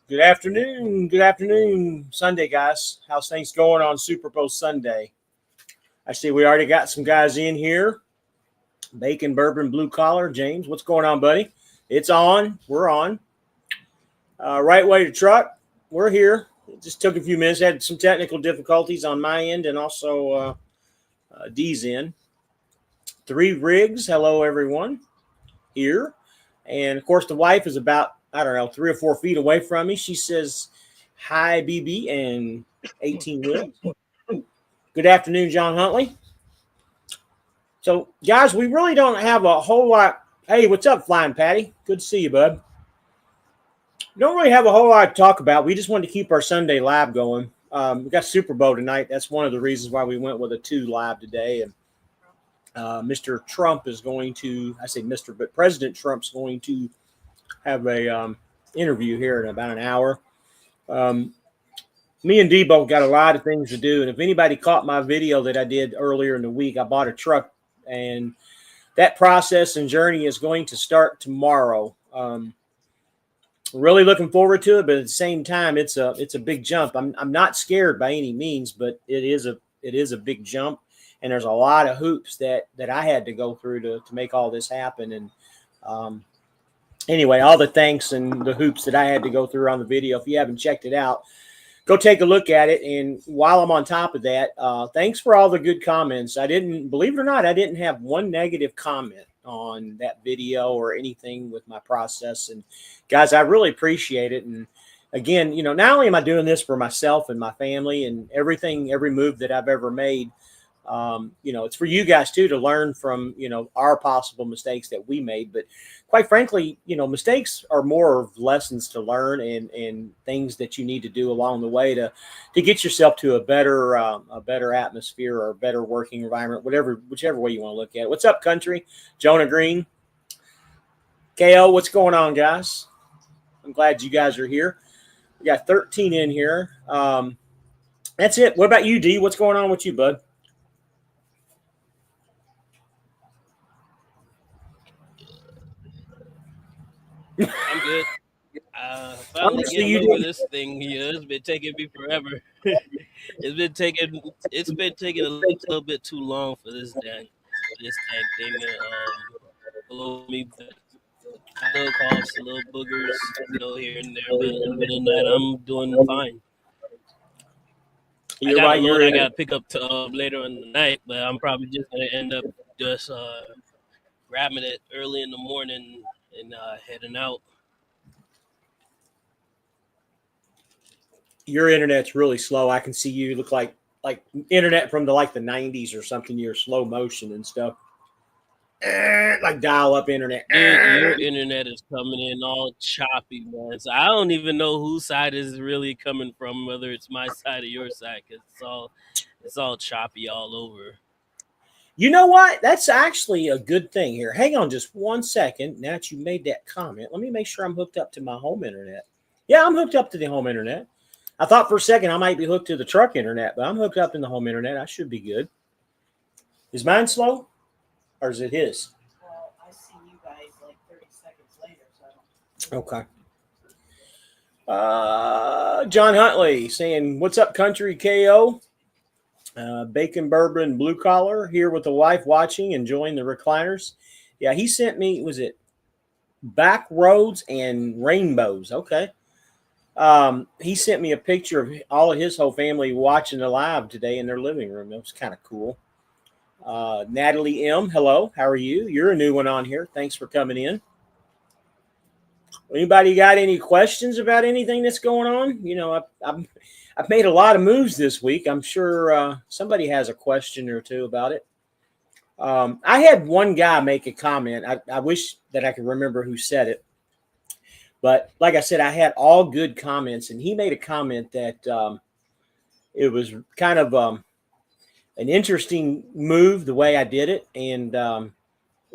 Good afternoon. Good afternoon, Sunday, guys. How's things going on Super Bowl Sunday? I see we already got some guys in here. Bacon, bourbon, blue collar. James, what's going on, buddy? It's on. We're on. Right way to truck. We're here. It just took a few minutes. Had some technical difficulties on my end and also D's end. Three rigs. Hello, everyone. Here. And of course, the wife is about, I don't know, 3 or 4 feet away from me. She says, "Hi, BB," and 18 Will. Good afternoon, John Huntley. So, guys, we really don't have a whole lot. Hey, what's up, Flying Patty? Good to see you, bud. Don't really have a whole lot to talk about. We just wanted to keep our Sunday live going. We got Super Bowl tonight. That's one of the reasons why we went with a 2 live today. And Mr. Trump is going to, I say Mr., but President Trump's going to have a interview here in about an hour. Me and Debo got a lot of things to do. And if anybody caught my video that I did earlier in the week, I bought a truck, and that process and journey is going to start tomorrow. Really looking forward to it, but at the same time, it's a big jump. I'm not scared by any means, but it is a big jump, and there's a lot of hoops that I had to go through to make all this happen. And anyway, all the thanks and the hoops that I had to go through on the video. If you haven't checked it out, go take a look at it. And while I'm on top of that, thanks for all the good comments. I didn't, believe it or not, I didn't have one negative comment on that video or anything with my process. And guys, I really appreciate it. And again, not only am I doing this for myself and my family and everything, every move that I've ever made, it's for you guys too, to learn from, our possible mistakes that we made. But quite frankly, mistakes are more of lessons to learn and things that you need to do along the way to get yourself to a better atmosphere or a better working environment, whichever way you want to look at it. What's up, country? Jonah Green, KO, what's going on, guys? I'm glad you guys are here. We got 13 in here. That's it. What about you, D? What's going on with you, bud? I'm good. Finally Honestly, getting you over did. this thing here. It's been taking me forever. It's been taking a little bit too long for this dang thing to blow me. But I still cause a little boogers, here and there. But other than that, I'm doing fine. I You're got a right. load You're I in got it. to pick up to later in the night, but I'm probably just gonna end up just grabbing it early in the morning and heading out. Your internet's really slow. I can see you look like internet from the 90s or something. You're slow motion and stuff. Like dial up internet. Dude, your internet is coming in all choppy, man. So I don't even know whose side is really coming from, whether it's my side or your side, because it's all choppy all over. You know what? That's actually a good thing here. Hang on just 1 second. Now that you made that comment, let me make sure I'm hooked up to my home internet. Yeah, I'm hooked up to the home internet. I thought for a second I might be hooked to the truck internet, but I'm hooked up in the home internet. I should be good. Is mine slow or is it his? Okay. John Huntley saying, "What's up, country KO? Bacon, bourbon, blue collar here with the wife watching, enjoying the recliners." Yeah, he sent me, was it back roads and rainbows? Okay. He sent me a picture of all of his whole family watching the live today in their living room. It was kind of cool. Natalie M, hello. How are you? You're a new one on here. Thanks for coming in. Anybody got any questions about anything that's going on? I've made a lot of moves this week. I'm sure somebody has a question or two about it. I had one guy make a comment. I wish that I could remember who said it. But like I said, I had all good comments, and he made a comment that it was kind of an interesting move the way I did it. And I'm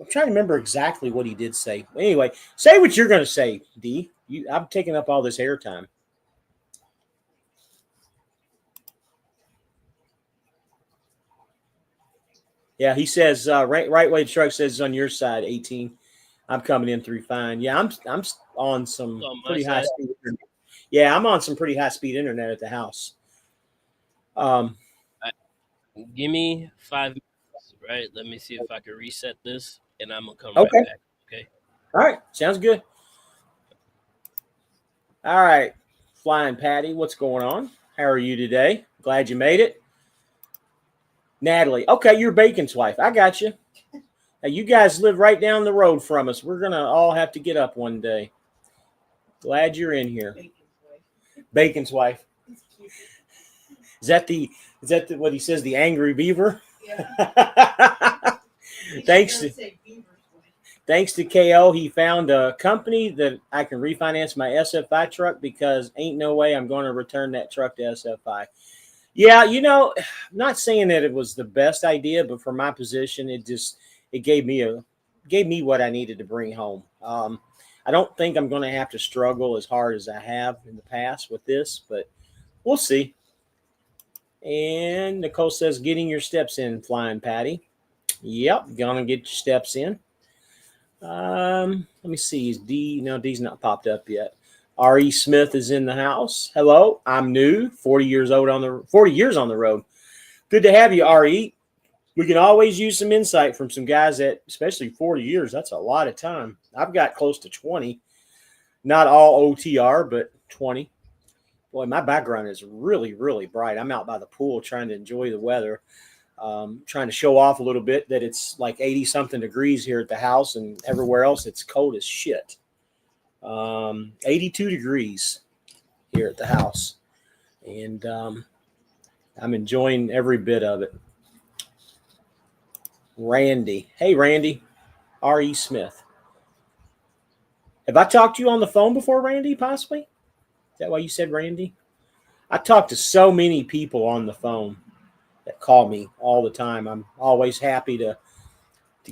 trying to remember exactly what he did say. Anyway, say what you're going to say, D. I'm taking up all this airtime. Yeah, he says right way truck says on your side 18. I'm coming in through fine. Yeah, I'm on some On my pretty high side, speed. Yeah, I'm on some pretty high speed internet at the house. Give me 5 minutes, right? Let me see if I can reset this, and I'm gonna come right Okay. back. Okay. All right. Sounds good. All right. Flying Patty, what's going on? How are you today? Glad you made it. Natalie. Okay, you're Bacon's wife. I got you. Now, you guys live right down the road from us. We're going to all have to get up one day. Glad you're in here. Bacon's wife. Is that what he says, the angry beaver? Yeah. Thanks to KO, he found a company that I can refinance my SFI truck because ain't no way I'm going to return that truck to SFI. Yeah, I'm not saying that it was the best idea, but for my position, it gave me what I needed to bring home. I don't think I'm going to have to struggle as hard as I have in the past with this, but we'll see. And Nicole says, getting your steps in, Flying Patty. Yep, gonna get your steps in. Let me see. Is D? No, D's not popped up yet. R.E. Smith is in the house. Hello, I'm new. 40 years on the road. Good to have you, R.E. We can always use some insight from some guys that, especially 40 years. That's a lot of time. I've got close to 20. Not all OTR, but 20. Boy, my background is really, really bright. I'm out by the pool trying to enjoy the weather. Trying to show off a little bit that it's like 80 something degrees here at the house, and everywhere else it's cold as shit. 82 degrees here at the house, and I'm enjoying every bit of it. Randy. Hey, Randy. R.E. Smith. Have I talked to you on the phone before, Randy, possibly? Is that why you said Randy? I talk to so many people on the phone that call me all the time. I'm always happy to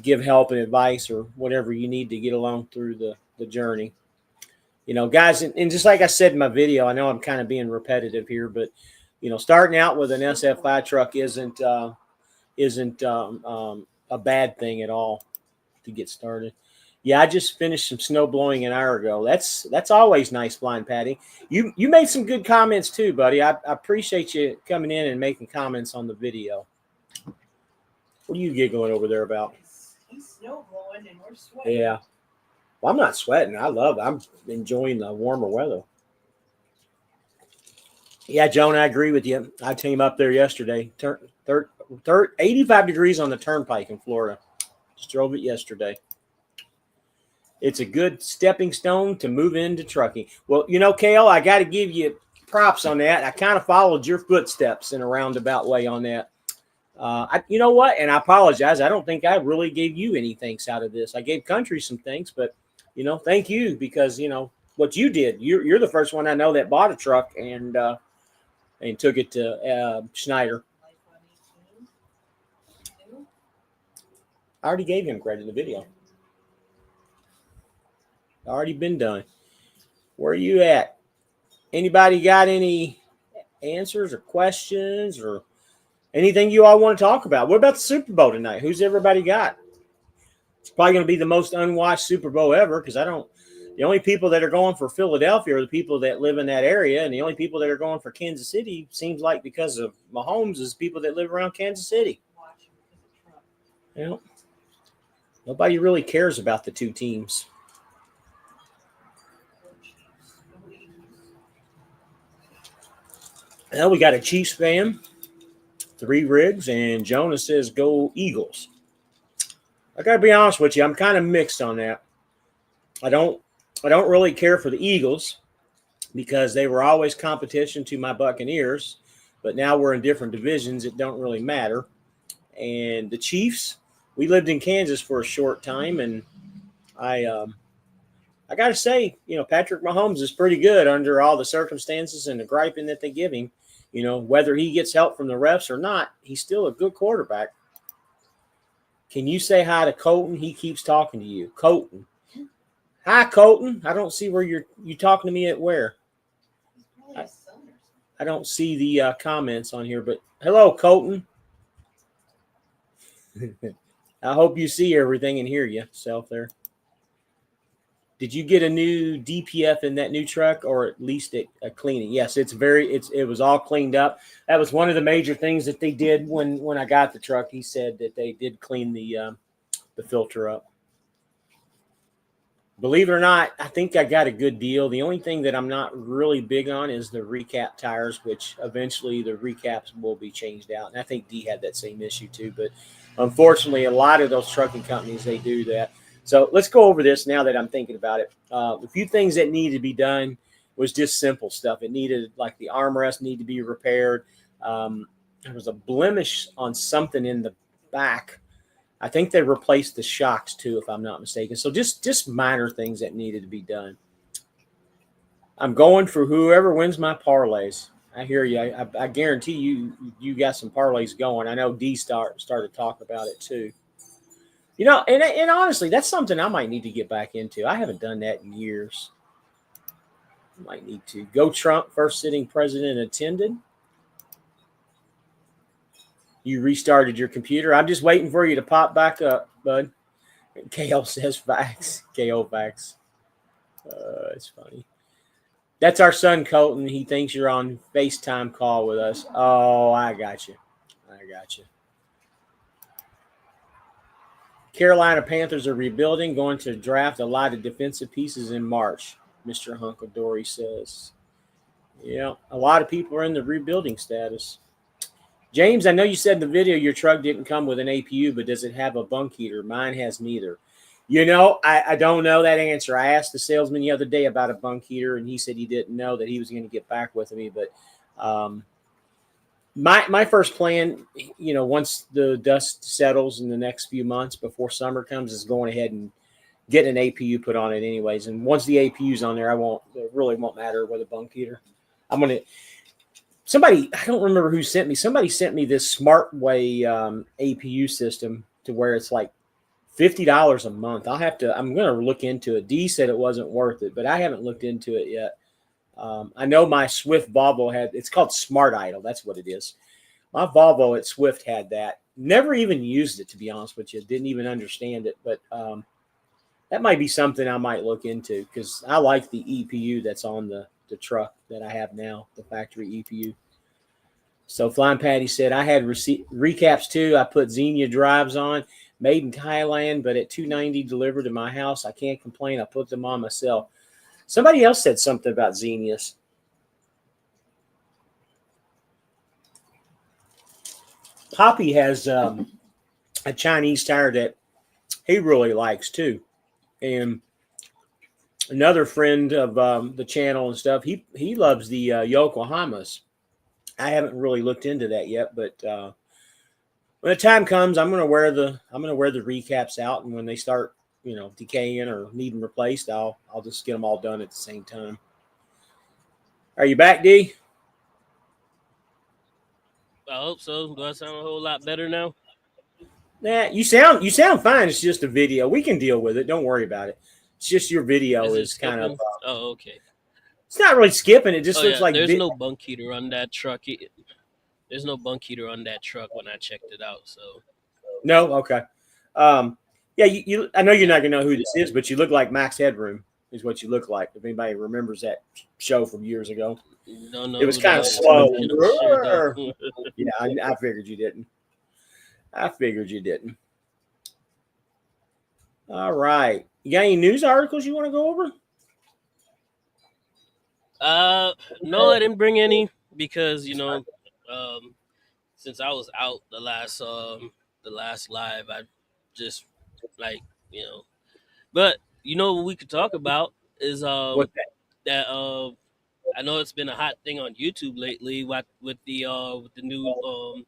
give help and advice or whatever you need to get along through the journey. Guys, and just like I said in my video, I know I'm kind of being repetitive here, but starting out with an SFI truck isn't a bad thing at all to get started. Yeah, I just finished some snow blowing an hour ago. That's always nice, Flying Patty. You made some good comments too, buddy. I appreciate you coming in and making comments on the video. What are you giggling over there about? He's snow blowing and we're sweating. Yeah. Well, I'm not sweating. I'm enjoying the warmer weather. Yeah, Joan, I agree with you. I came up there yesterday. 85 degrees on the turnpike in Florida. Just drove it yesterday. It's a good stepping stone to move into trucking. Well, Kale, I got to give you props on that. I kind of followed your footsteps in a roundabout way on that. You know what? And I apologize. I don't think I really gave you any thanks out of this. I gave Country some thanks, but, thank you because, what you did. You're the first one I know that bought a truck and took it to Schneider. I already gave him credit in the video. Already been done. Where are you at? Anybody got any answers or questions or anything you all want to talk about? What about the Super Bowl tonight? Who's everybody got? It's probably going to be the most unwatched Super Bowl ever because the only people that are going for Philadelphia are the people that live in that area, and the only people that are going for Kansas City seems like because of Mahomes is people that live around Kansas City. Nobody really cares about the two teams. Well, we got a Chiefs fan, 3 rigs, and Jonas says go Eagles. I got to be honest with you, I'm kind of mixed on that. I don't really care for the Eagles because they were always competition to my Buccaneers, but now we're in different divisions. It don't really matter. And the Chiefs, we lived in Kansas for a short time, and I got to say, Patrick Mahomes is pretty good under all the circumstances and the griping that they give him. Whether he gets help from the refs or not, he's still a good quarterback. Can you say hi to Colton? He keeps talking to you. Colton. Hi, Colton. I don't see where you talking to me at where. I don't see the comments on here, but hello, Colton. I hope you see everything and hear yourself there. Did you get a new DPF in that new truck, or at least a cleaning? Yes, it was all cleaned up. That was one of the major things that they did when I got the truck. He said that they did clean the filter up. Believe it or not, I think I got a good deal. The only thing that I'm not really big on is the recap tires, which eventually the recaps will be changed out. And I think D had that same issue too. But unfortunately, a lot of those trucking companies, they do that. So let's go over this now that I'm thinking about it. A few things that needed to be done was just simple stuff. It needed, like the armrest needed to be repaired. There was a blemish on something in the back. I think they replaced the shocks too, if I'm not mistaken. So just minor things that needed to be done. I'm going for whoever wins my parlays. I hear you. I guarantee you got some parlays going. I know D started to talk about it too. You know, and honestly, that's something I might need to get back into. I haven't done that in years. I might need to. Go Trump, first sitting president attended. You restarted your computer. I'm just waiting for you to pop back up, bud. KO says facts. KO facts. It's funny. That's our son, Colton. He thinks you're on FaceTime call with us. Oh, I got you. Carolina Panthers are rebuilding, going to draft a lot of defensive pieces in March, Mr. Hunkadory says. Yeah, a lot of people are in the rebuilding status. James, I know you said in the video your truck didn't come with an APU, but does it have a bunk heater? Mine has neither. You know, I don't know that answer. I asked the salesman the other day about a bunk heater, and he said he didn't know, that he was going to get back with me. But my first plan, you know, once the dust settles in the next few months before summer comes, is going ahead and getting an APU put on it anyways. And once the APU's on there, it really won't matter with a bunk heater. Somebody, I don't remember who sent me. Somebody sent me this SmartWay APU system to where it's like $50 a month. I'm going to look into it. D said it wasn't worth it, but I haven't looked into it yet. I know my Swift Volvo it's called Smart Idle. That's what it is. My Volvo at Swift had that. Never even used it, to be honest with you. Didn't even understand it, but that might be something I might look into, because I like the EPU that's on the truck that I have now, the factory EPU. So Flying Patty said, I had recaps too. I put Xenia drives on, made in Thailand, but at $290 delivered to my house. I can't complain. I put them on myself. Somebody else said something about Xenias. Poppy has a Chinese tire that he really likes too. And another friend of the channel and stuff, he loves the Yokohamas. I haven't really looked into that yet, but when the time comes, I'm gonna wear the recaps out, and when they start, you know, decaying or needing replaced, I'll just get them all done at the same time. Are you back, D? I hope so. Do I sound a whole lot better now? Nah, you sound fine. It's just a video. We can deal with it. Don't worry about it. It's just your video is kind of. Oh, okay. It's not really skipping. It just looks like there's no bunk heater on that truck. There's no bunk heater on that truck when I checked it out. So no, okay. Yeah, you. I know you're not gonna know who this is, but you look like Max Headroom. Is what you look like. If anybody remembers that show from years ago, it was kind of slow. Yeah, I figured you didn't. All right. You got any news articles you want to go over? No, I didn't bring any because, you know, since I was out the last live, I just but you know what we could talk about is What's that I know it's been a hot thing on YouTube lately with the new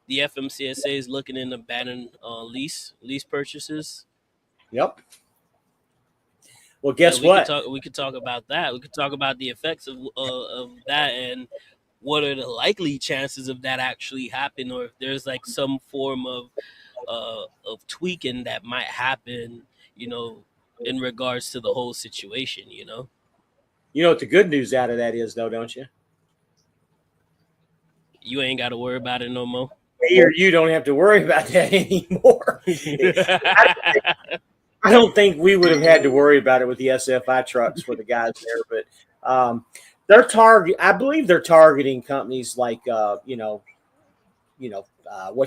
the FMCSA is looking into banning lease purchases. Yep. Well, guess what? We could talk about that. We could talk about the effects of that, and what are the likely chances of that actually happen, or if there's like some form of tweaking that might happen, you know, in regards to the whole situation, you know. You know what the good news out of that is, though, don't you? You ain't got to worry about it no more. Or you don't have to worry about that anymore. I don't think we would have had to worry about it with the SFI trucks for the guys there, but I believe they're targeting companies like what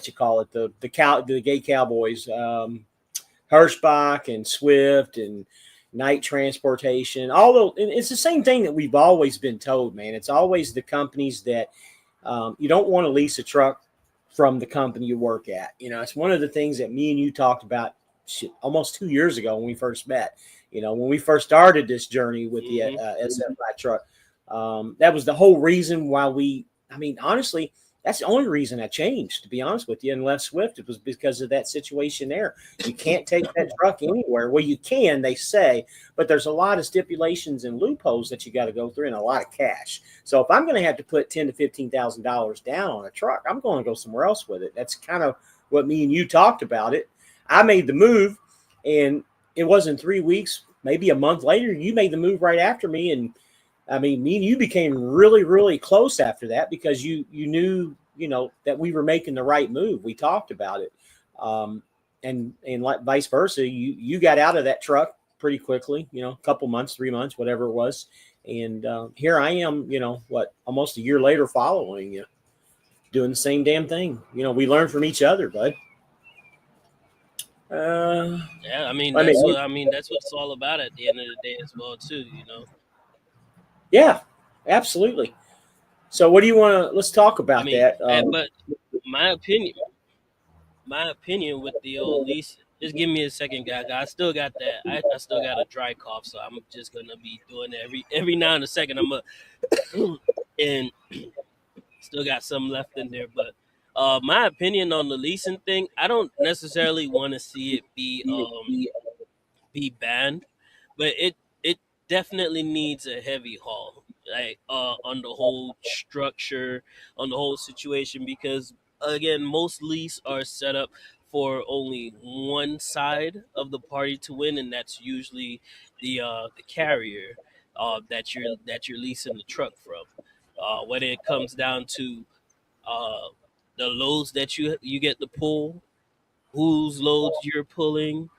you call it, the gay cowboys, Hirschbach and Swift and Night Transportation. Although it's the same thing that we've always been told, man. It's always the companies that you don't want to lease a truck from the company you work at. It's one of the things that me and you talked about almost 2 years ago when we first met. When we first started this journey with the SFI truck, that was the whole reason why honestly, that's the only reason I changed, to be honest with you, and left Swift. It was because of that situation there. You can't take that truck anywhere. Well, you can, they say, but there's a lot of stipulations and loopholes that you got to go through and a lot of cash. So if I'm going to have to put $10,000 to $15,000 down on a truck, I'm going to go somewhere else with it. That's kind of what me and you talked about it. I made the move, and it wasn't 3 weeks, maybe a month later, you made the move right after me, and me and you became really, really close after that because you knew, that we were making the right move. We talked about it. And like vice versa, you got out of that truck pretty quickly, a couple months, 3 months, whatever it was. And here I am, almost a year later following you, doing the same damn thing. We learn from each other, bud. Yeah, that's what it's all about at the end of the day as well, too, Yeah, absolutely. So what do you want to, let's talk about that. But my opinion with the old lease, just give me a second, guy. I still got that. I still got a dry cough, so I'm just gonna be doing it every now and a second. And still got some left in there. But my opinion on the leasing thing, I don't necessarily want to see it be banned, but it definitely needs a heavy haul, like on the whole structure, on the whole situation, because again, most lease are set up for only one side of the party to win, and that's usually the carrier that you're leasing the truck from. When it comes down to uh, the loads that you get to pull, whose loads you're pulling,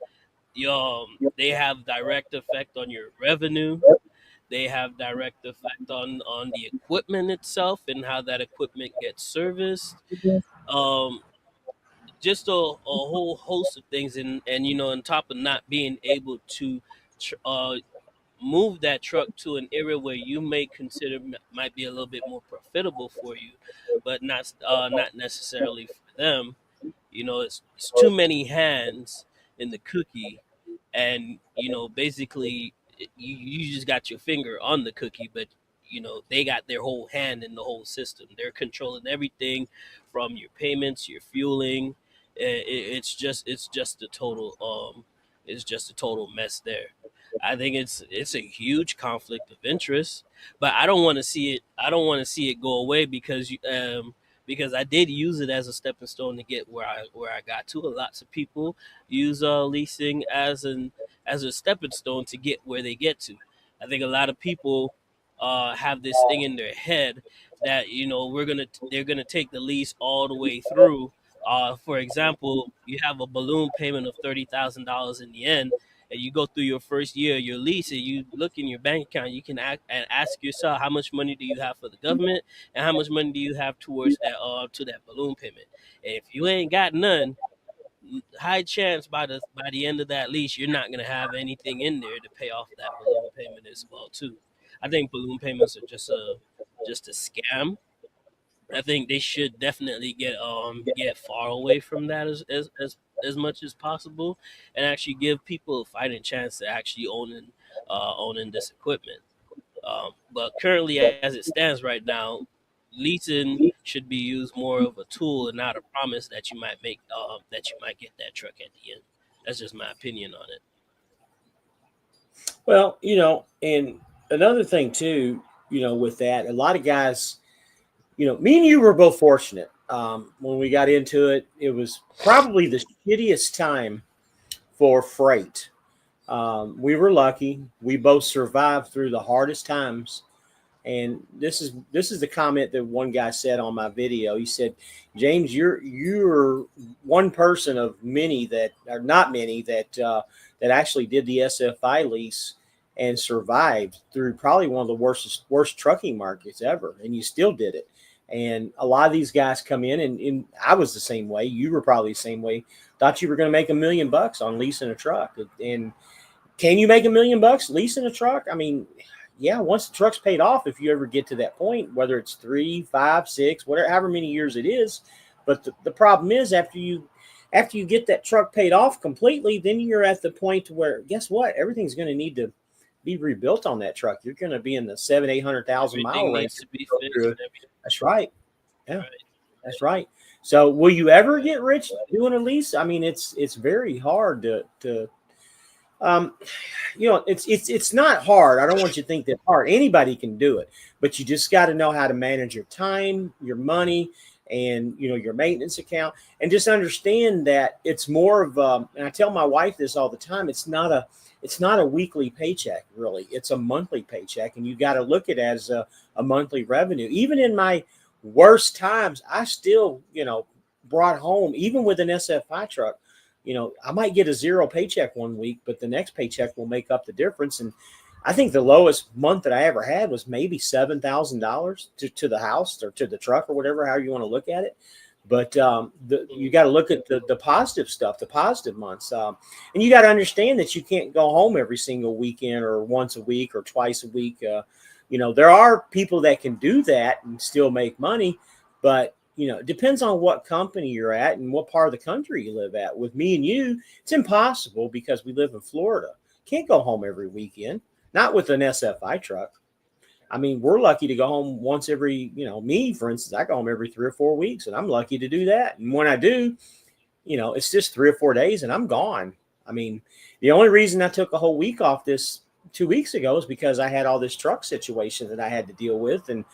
they have direct effect on your revenue. They have direct effect on the equipment itself and how that equipment gets serviced. Um, just a whole host of things, and on top of not being able to tr- uh, move that truck to an area where you may consider might be a little bit more profitable for you, but not necessarily for them. It's too many hands in the cookie, and basically you just got your finger on the cookie, but they got their whole hand in the whole system. They're controlling everything from your payments, your fueling. It's just a total it's just a total mess there. I think it's a huge conflict of interest, but I don't want to see it. I don't want to see it go away because I did use it as a stepping stone to get where I got to. Lots of people use leasing as a stepping stone to get where they get to. I think a lot of people have this thing in their head that they're gonna take the lease all the way through. For example, you have a balloon payment of $30,000 in the end, and you go through your first year of your lease, and you look in your bank account. You can ask yourself, how much money do you have for the government, and how much money do you have towards that to that balloon payment. And if you ain't got none, high chance by the end of that lease, you're not gonna have anything in there to pay off that balloon payment as well too. I think balloon payments are just a scam. I think they should definitely get far away from that as much as possible, and actually give people a fighting chance to actually owning this equipment. But currently, as it stands right now, leasing should be used more of a tool and not a promise that you might make that you might get that truck at the end. That's just my opinion on it. Well, and another thing too, with that, a lot of guys, me and you were both fortunate. When we got into it, it was probably the shittiest time for freight. We were lucky. We both survived through the hardest times And this is the comment that one guy said on my video. He said, "James, you're one person of many that are not many that actually did the SFI lease and survived through probably one of the worst trucking markets ever, and you still did it." And a lot of these guys come in, and I was the same way. You were probably the same way. Thought you were going to make $1 million on leasing a truck, and can you make $1 million leasing a truck? I mean, yeah, once the truck's paid off, if you ever get to that point, whether it's 3, 5, 6, whatever, however many years it is. But the problem is after you get that truck paid off completely, then you're at the point where, guess what? Everything's going to need to be rebuilt on that truck. You're going to be in the 700,000-800,000 mile range. Needs to be fixed. That's right. Yeah, that's right. So will you ever get rich doing a lease? I mean, it's very hard to it's not hard. I don't want you to think that hard. Anybody can do it, but you just got to know how to manage your time, your money, and your maintenance account, and just understand that it's more of and I tell my wife this all the time. It's not a weekly paycheck, really. It's a monthly paycheck, and you got to look at it as a monthly revenue. Even in my worst times, I still brought home, even with an SFI truck. I might get a 0 paycheck one week, but the next paycheck will make up the difference. And I think the lowest month that I ever had was maybe $7,000 to the house or to the truck or whatever, however you want to look at it. But you got to look at the positive stuff, the positive months. And you got to understand that you can't go home every single weekend or once a week or twice a week. There are people that can do that and still make money, but it depends on what company you're at and what part of the country you live at. With me and you, it's impossible because we live in Florida. Can't go home every weekend, not with an SFI truck. I mean, we're lucky to go home once every, me, for instance, I go home every 3 or 4 weeks, and I'm lucky to do that. And when I do, it's just 3 or 4 days and I'm gone. I mean, the only reason I took a whole week off this 2 weeks ago is because I had all this truck situation that I had to deal with. And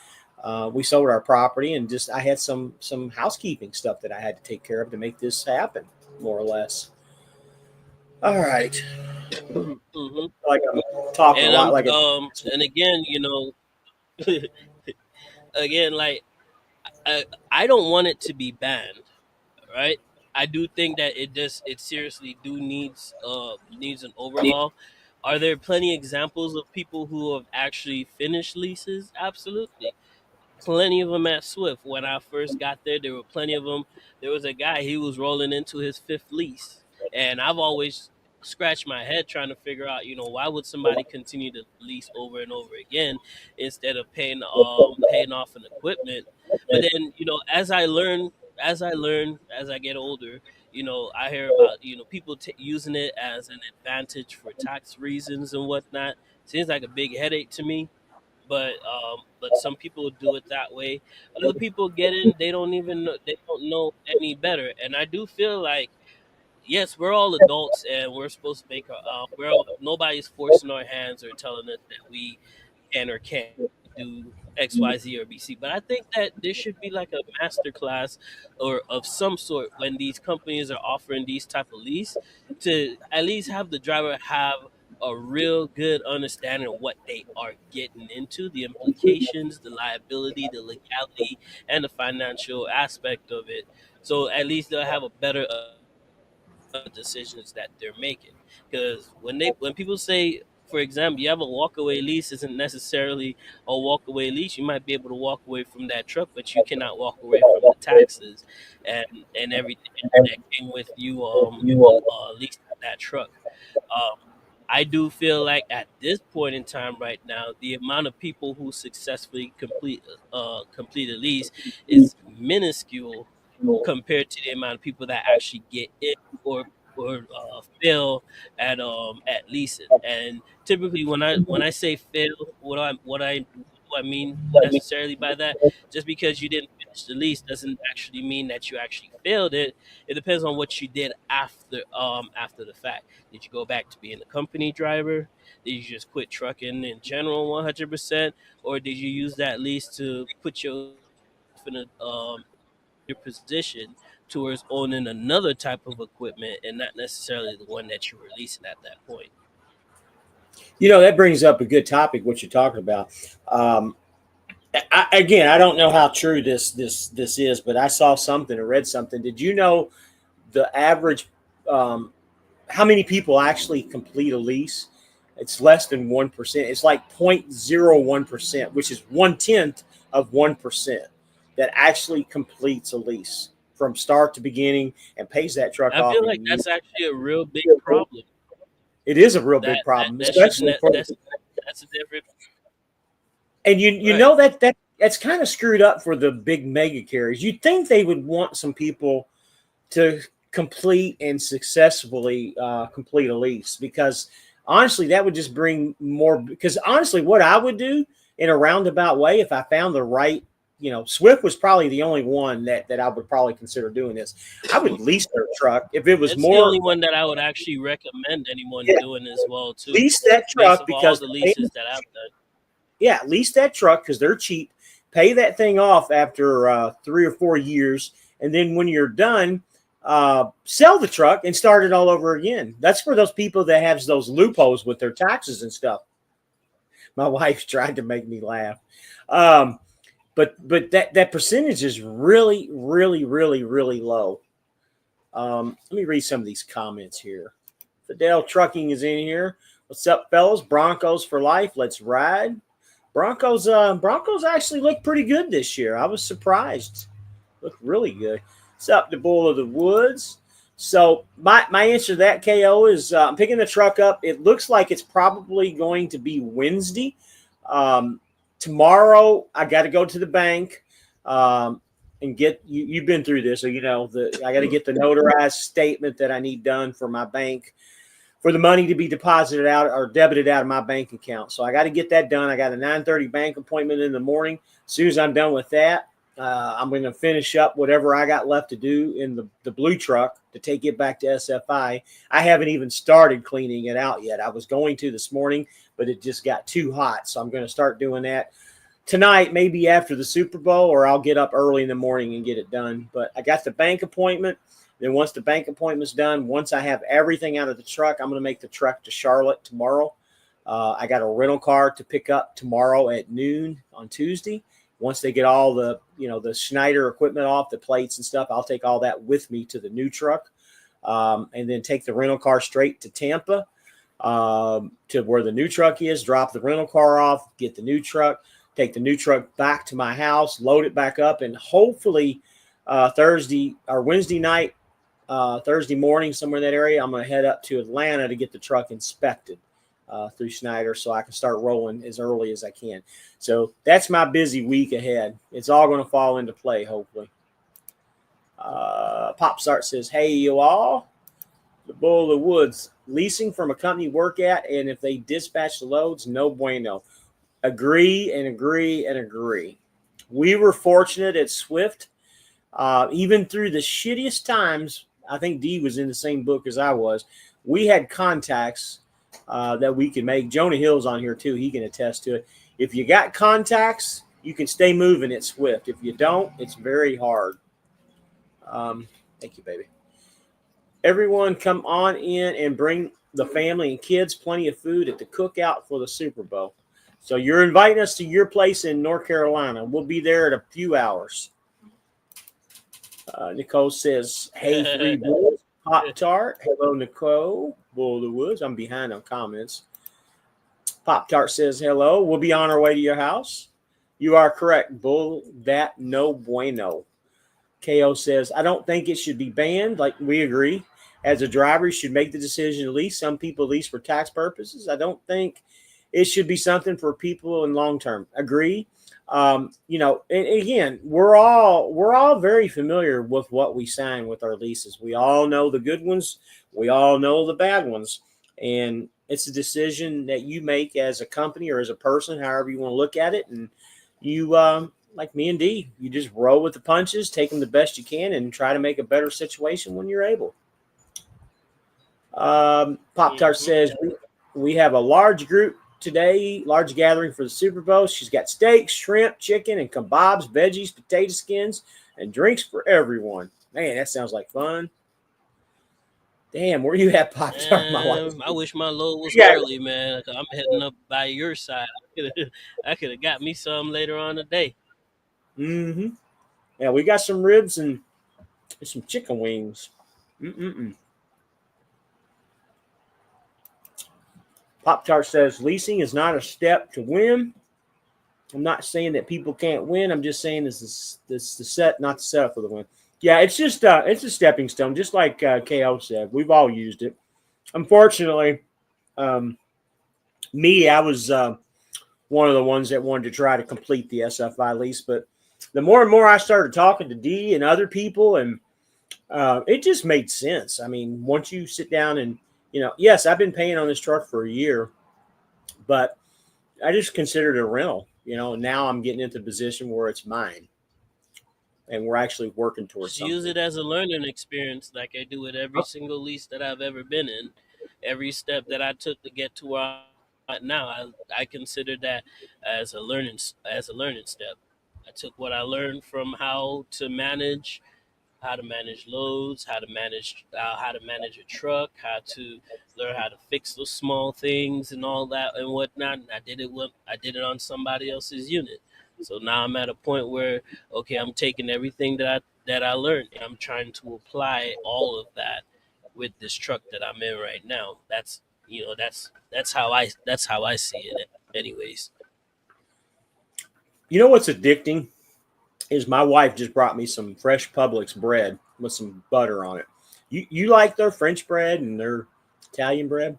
we sold our property, and just I had some housekeeping stuff that I had to take care of to make this happen, more or less. All right. Mm-hmm. Like I'm talking And a lot. and again, again, like I don't want it to be banned, right? I do think that it seriously needs an overhaul. Are there plenty examples of people who have actually finished leases? Absolutely. Plenty of them at Swift. When I first got there were plenty of them. There was a guy, he was rolling into his 5th lease. And I've always scratched my head trying to figure out, why would somebody continue to lease over and over again instead of paying off an equipment. But then, as I get older, I hear about, people using it as an advantage for tax reasons and whatnot. Seems like a big headache to me. But some people do it that way. Other people get in, they don't know any better. And I do feel like, yes, we're all adults and we're supposed to make nobody's forcing our hands or telling us that we can or can't do X, Y, Z, or B, C. But I think that there should be like a master class or of some sort when these companies are offering these type of lease, to at least have the driver have a real good understanding of what they are getting into, the implications, the liability, the legality, and the financial aspect of it. So at least they'll have a better decisions that they're making. Because when people say, for example, you have a walkaway lease, isn't necessarily a walkaway lease. You might be able to walk away from that truck, but you cannot walk away from the taxes and everything that came with you leasing that truck. Um, I do feel like at this point in time right now, the amount of people who successfully complete a lease is minuscule compared to the amount of people that actually get in or fail at leasing. And typically, when I say fail, what I mean necessarily by that, just because you didn't finish the lease doesn't actually mean that you actually failed it. It depends on what you did after the fact. Did you go back to being a company driver? Did you just quit trucking in general 100%, or did you use that lease to put yourself in your position towards owning another type of equipment and not necessarily the one that you were leasing at that point? That brings up a good topic, what you're talking about. Again, I don't know how true this is, but I saw something or read something. Did you know the average? Um, how many people actually complete a lease? It's less than 1%. It's like 0.01%, which is 0.1% that actually completes a lease from start to beginning and pays that truck I off feel like in years. that's actually a real big problem. It is a real big That that problem, that should especially ne- for that's a different and you right. know that's kind of screwed up for the big mega carriers. You'd think they would want some people to complete and successfully complete a lease because honestly that would just bring more because honestly what I would do in a roundabout way if I found the right Swift was probably the only one that I would probably consider doing this. I would lease their truck if it was It's the more. only one that I would actually recommend anyone Yeah, doing as well too, lease that based truck off all because the leases that I've done. yeah, lease that truck because they're cheap. Pay that thing off after 3 or 4 years, and then when you're done, sell the truck and start it all over again. That's for those people that have those loopholes with their taxes and stuff. My wife tried to make me laugh, um, but that percentage is really, really, really, really low. Let me read some of these comments here. Fidel Trucking is in here. What's up, fellas? Broncos for life. Let's ride. Broncos actually look pretty good this year. I was surprised. Look really good. What's up, the Bull of the Woods? So my answer to that, KO, is I'm picking the truck up. It looks like it's probably going to be Wednesday. Tomorrow, I got to go to the bank and get you. You've been through this, so you know I got to get the notarized statement that I need done for my bank for the money to be deposited out or debited out of my bank account. So I got to get that done. I got a 9:30 bank appointment in the morning. As soon as I'm done with that, I'm going to finish up whatever I got left to do in the blue truck to take it back to SFI. I haven't even started cleaning it out yet. I was going to this morning, but it just got too hot. So I'm going to start doing that tonight, maybe after the Super Bowl, or I'll get up early in the morning and get it done. But I got the bank appointment. Then once the bank appointment's done, once I have everything out of the truck, I'm going to make the truck to Charlotte tomorrow. I got a rental car to pick up tomorrow at noon on Tuesday. Once they get all the Schneider equipment off, the plates and stuff, I'll take all that with me to the new truck, and then take the rental car straight to Tampa, to where the new truck is, drop the rental car off, get the new truck, take the new truck back to my house, load it back up, and hopefully Thursday or Wednesday night, Thursday morning, somewhere in that area, I'm going to head up to Atlanta to get the truck inspected through Schneider so I can start rolling as early as I can. So that's my busy week ahead. It's all going to fall into play, hopefully. Pop Start says, hey, you all. The Bull of the Woods. Leasing from a company you work at, and if they dispatch the loads, no bueno. Agree and agree and agree. We were fortunate at Swift. Even through the shittiest times, I think D was in the same book as I was. We had contacts that we could make. Jonah Hill's on here too. He can attest to it. If you got contacts, you can stay moving at Swift. If you don't, it's very hard. Thank you, baby. Everyone come on in and bring the family and kids plenty of food at the cookout for the Super Bowl. So you're inviting us to your place in North Carolina. We'll be there in a few hours. Nicole says, hey, Three Bulls, Pop Tart. Hello, Nicole. Bull of the Woods. I'm behind on comments. Pop Tart says, hello. We'll be on our way to your house. You are correct, Bull. That no bueno. KO says, I don't think it should be banned. Like, we agree. As a driver, you should make the decision to lease. Some people lease for tax purposes. I don't think it should be something for people in long term. Agree. And again, we're all very familiar with what we sign with our leases. We all know the good ones. We all know the bad ones. And it's a decision that you make as a company or as a person, however you want to look at it. And you, like me and D, you just roll with the punches, take them the best you can, and try to make a better situation when you're able. Pop Tart says, we have a large group today, large gathering for the Super Bowl. She's got steak, shrimp, chicken, and kebabs, veggies, potato skins, and drinks for everyone. Man, that sounds like fun. Damn, where you at, Pop Tart? My wife. I wish my load was Yeah. early, man. 'Cause I'm heading up by your side. I could have got me some later on today. Mm-hmm. Yeah, we got some ribs and some chicken wings. Mm-mm-mm. Pop Tart says leasing is not a step to win. I'm not saying that people can't win. I'm just saying this is the set, not the setup for the win. Yeah, it's just it's a stepping stone, just like KO said. We've all used it. Unfortunately, um, I was one of the ones that wanted to try to complete the SFI lease, but the more and more I started talking to D and other people, and it just made sense. I mean, once you sit down and yes, I've been paying on this truck for a year, but I just considered it a rental. And now I'm getting into the position where it's mine, and we're actually working towards Just use something. it as a learning experience, like I do with every single lease that I've ever been in. Every step that I took to get to where I'm at now, I consider that as a learning step. I took what I learned from how to manage loads, how to manage a truck, how to learn how to fix those small things and all that and whatnot. And I did it on somebody else's unit. So now I'm at a point where okay, I'm taking everything that I learned and I'm trying to apply all of that with this truck that I'm in right now. That's how I see it anyways. You know what's addicting is my wife just brought me some fresh Publix bread with some butter on it. You like their French bread and their Italian bread?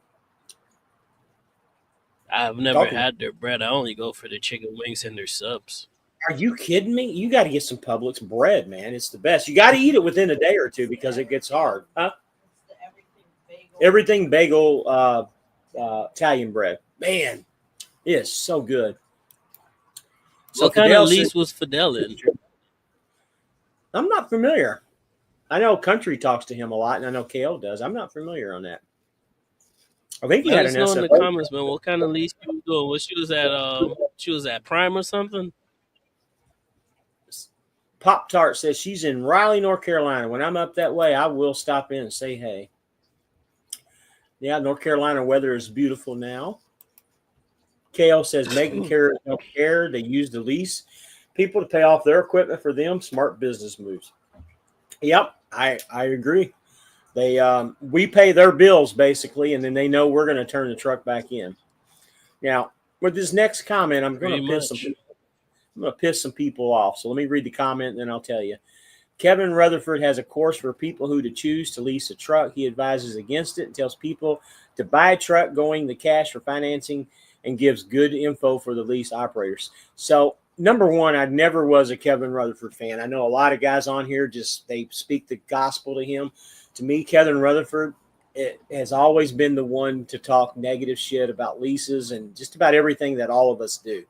I've never Talking. had their bread. I only go for the chicken wings and their subs. Are you kidding me? You got to get some Publix bread, man. It's the best. You got to eat it within a day or two because it gets hard. Huh? It's the everything bagel. Everything bagel Italian bread. Man, it is so good. So What kind of Fidel says, lease was Fidel in? I'm not familiar. I know Country talks to him a lot, and I know KO does. I'm not familiar on that. I think he Let had an us know in the SFO. comments, man. What kind of lease she was doing? What she was at Prime or something? Pop Tart says she's in Raleigh, North Carolina. When I'm up that way, I will stop in and say hey. Yeah, North Carolina weather is beautiful now. KO says making carriers don't care. They use the lease people to pay off their equipment for them. Smart business moves. Yep, I agree. They we pay their bills basically, and then they know we're going to turn the truck back in. Now, with this next comment, I'm going Pretty to much. piss some people off. So let me read the comment, and then I'll tell you. Kevin Rutherford has a course for people who to choose to lease a truck. He advises against it and tells people to buy a truck going the cash for financing and gives good info for the lease operators. So, number one, I never was a Kevin Rutherford fan. I know a lot of guys on here they speak the gospel to him. To me, Kevin Rutherford has always been the one to talk negative shit about leases and just about everything that all of us do.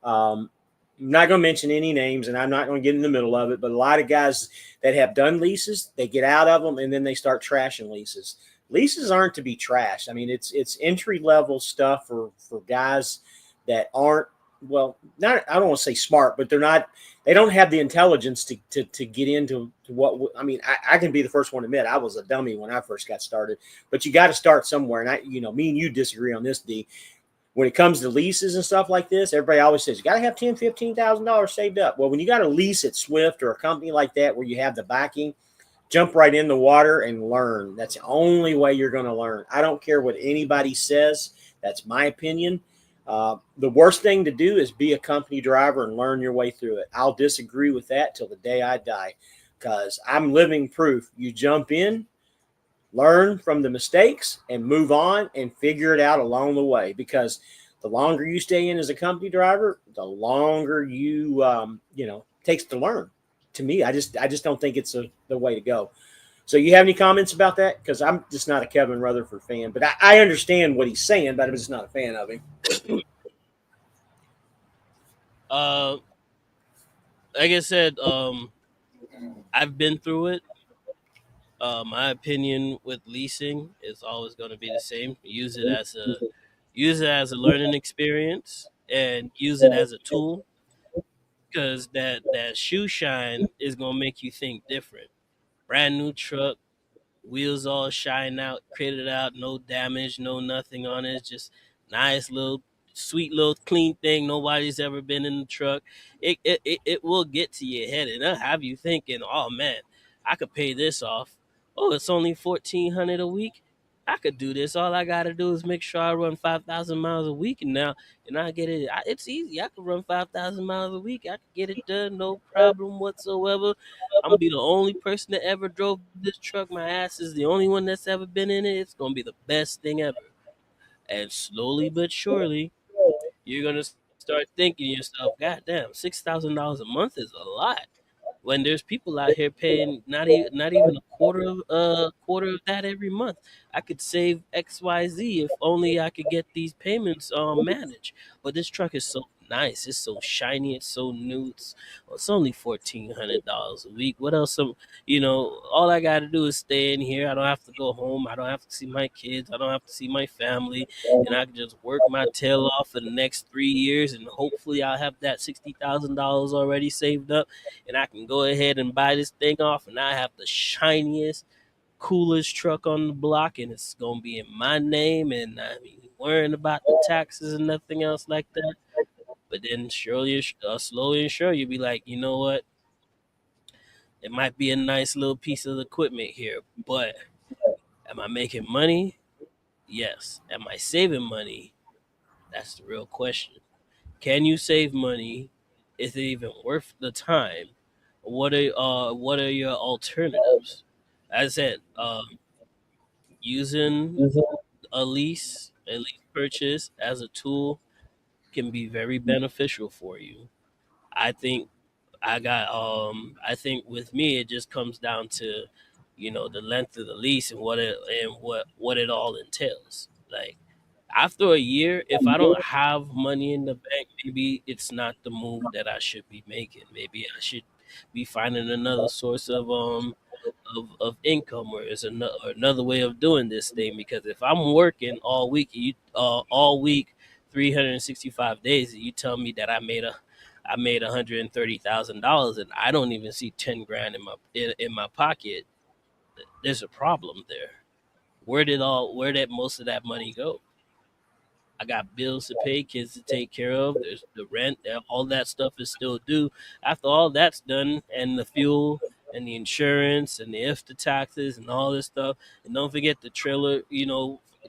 I'm not going to mention any names, and I'm not going to get in the middle of it, but a lot of guys that have done leases, they get out of them, and then they start trashing leases. Leases aren't to be trashed. I mean, it's entry level stuff for guys that aren't not I don't want to say smart, but they don't have the intelligence to get into what I mean. I can be the first one to admit I was a dummy when I first got started, but you got to start somewhere. And me and you disagree on this, D. When it comes to leases and stuff like this, everybody always says you got to have $10,000, $15,000 saved up. Well, when you got a lease at Swift or a company like that where you have the backing, jump right in the water and learn. That's the only way you're going to learn. I don't care what anybody says. That's my opinion. The worst thing to do is be a company driver and learn your way through it. I'll disagree with that till the day I die because I'm living proof. You jump in, learn from the mistakes and move on and figure it out along the way, because the longer you stay in as a company driver, the longer you takes to learn. To me, I just don't think it's the way to go. So you have any comments about that? Because I'm just not a Kevin Rutherford fan, but I understand what he's saying, but I'm just not a fan of him. Uh, like I said, I've been through it. My opinion with leasing is always going to be the same. Use it as a learning experience and use it as a tool, because that shoe shine is going to make you think different. Brand new truck, Wheels all shine out, kitted out, no damage, no nothing on it. It's just nice little, sweet little clean thing. Nobody's ever been in the truck. It will get to your head and it'll have you thinking, oh man, I could pay this off. Oh, it's only 1,400 a week. I could do this. All I gotta do is make sure I run 5,000 miles a week, and I get it. It's easy. I could run 5,000 miles a week. I could get it done, no problem whatsoever. I'm gonna be the only person that ever drove this truck. My ass is the only one that's ever been in it. It's gonna be the best thing ever. And slowly but surely, you're gonna start thinking to yourself, "God damn, $6,000 a month is a lot." When there's people out here paying not even a quarter of that every month. I could save XYZ if only I could get these payments managed. But this truck is so nice, it's so shiny, it's so new. It's only $1,400 a week. What else? All I gotta do is stay in here. I don't have to go home. I don't have to see my kids. I don't have to see my family, and I can just work my tail off for the next 3 years, and hopefully I'll have that $60,000 already saved up, and I can go ahead and buy this thing off, and I have the shiniest, coolest truck on the block, and it's gonna be in my name, and I mean worrying about the taxes and nothing else like that. But then surely, slowly and sure, you'll be like, you know what? It might be a nice little piece of equipment here, but am I making money? Yes. Am I saving money? That's the real question. Can you save money? Is it even worth the time? What are your alternatives? As I said, using a lease purchase as a tool can be very beneficial for you. I think I think with me it just comes down to, the length of the lease and what it all entails. Like after a year, if I don't have money in the bank, maybe it's not the move that I should be making. Maybe I should be finding another source of income, or is another way of doing this thing. Because if I'm working all week, 365 days, and you tell me that I made $130,000 and I don't even see 10 grand in my pocket, there's a problem there. Where did most of that money go? I got bills to pay, kids to take care of. There's the rent, all that stuff is still due. After all that's done, and the fuel and the insurance and the IFTA taxes and all this stuff, and don't forget the trailer.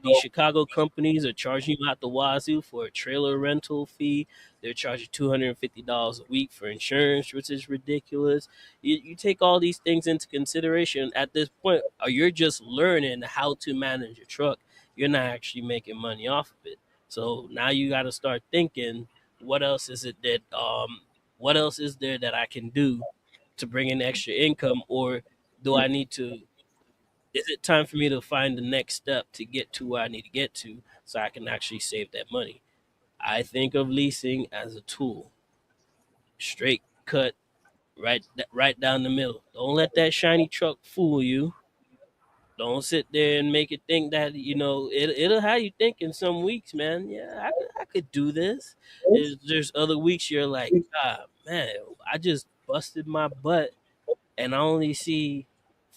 These Chicago companies are charging you out the wazoo for a trailer rental fee. They're charging $250 a week for insurance, which is ridiculous. You take all these things into consideration at this point, or you're just learning how to manage a truck. You're not actually making money off of it. So now you got to start thinking, what else is it that what else is there that I can do to bring in extra income, or do I need to? Is it time for me to find the next step to get to where I need to get to so I can actually save that money? I think of leasing as a tool, straight cut, right down the middle. Don't let that shiny truck fool you. Don't sit there and make it think that it'll have you thinking some weeks, man. Yeah, I could do this. There's other weeks you're like, God, man, I just busted my butt and I only see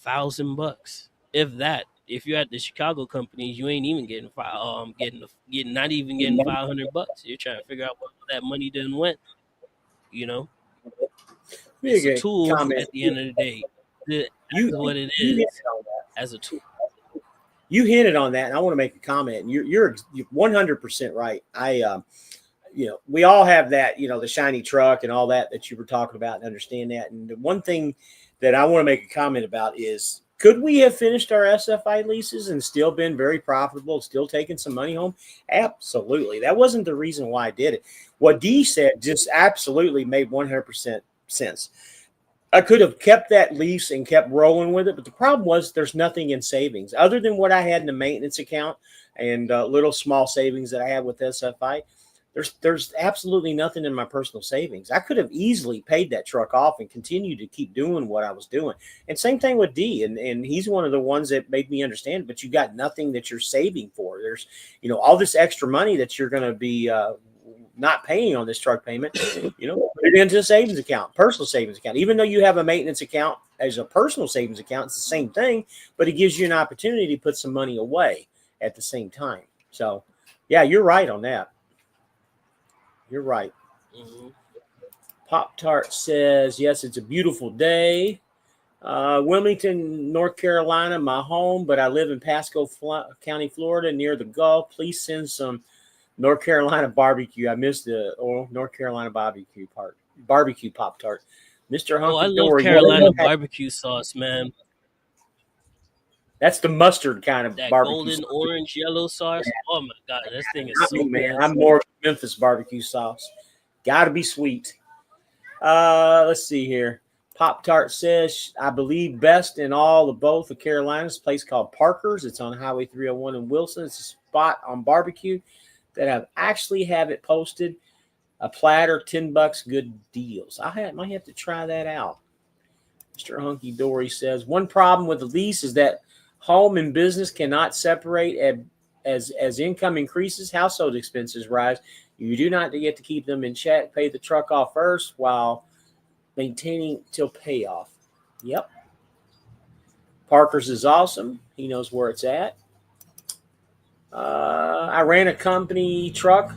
$1,000, if that. If you're at the Chicago companies, you ain't even getting not even getting $500. You're trying to figure out where that money done went. You know, it's a tool comment. at the end of the day. That's what it You is, hinted on that. as a tool. You hinted on that, and I want to make a comment. And you're 100% right. We all have that, the shiny truck and all that you were talking about, and understand that. And the one thing that I want to make a comment about is, could we have finished our SFI leases and still been very profitable, still taking some money home? Absolutely. That wasn't the reason why I did it. What Dee said just absolutely made 100% sense. I could have kept that lease and kept rolling with it, but the problem was there's nothing in savings other than what I had in the maintenance account and little small savings that I had with SFI. There's absolutely nothing in my personal savings. I could have easily paid that truck off and continued to keep doing what I was doing. And same thing with D. And he's one of the ones that made me understand, but you got nothing that you're saving for. There's, all this extra money that you're going to be not paying on this truck payment, put it into a savings account, personal savings account. Even though you have a maintenance account as a personal savings account, it's the same thing, but it gives you an opportunity to put some money away at the same time. So, yeah, you're right on that. You're right. Mhm. Pop Tart says, yes, it's a beautiful day. Wilmington, North Carolina, my home, but I live in Pasco County, Florida, near the Gulf. Please send some North Carolina barbecue. I missed the North Carolina barbecue Pop Tart. Mr. Oh, I Hunky love Dory, Carolina barbecue sauce, man. that's the mustard kind of That barbecue golden, sauce. orange, yellow sauce. Oh my god, this thing is Not so me, man. good. I'm more of Memphis barbecue sauce. Got to be sweet. Let's see here. Pop Tart says, I believe best in all of both the Carolinas, a place called Parker's. It's on Highway 301 in Wilson. It's a spot on barbecue that have it posted. A platter, $10, good deals. Might have to try that out. Mr. Hunky Dory says, one problem with the lease is that home and business cannot separate as income increases, household expenses rise. You do not get to keep them in check. Pay the truck off first while maintaining till payoff. Yep. Parker's is awesome. He knows where it's at. I ran a company truck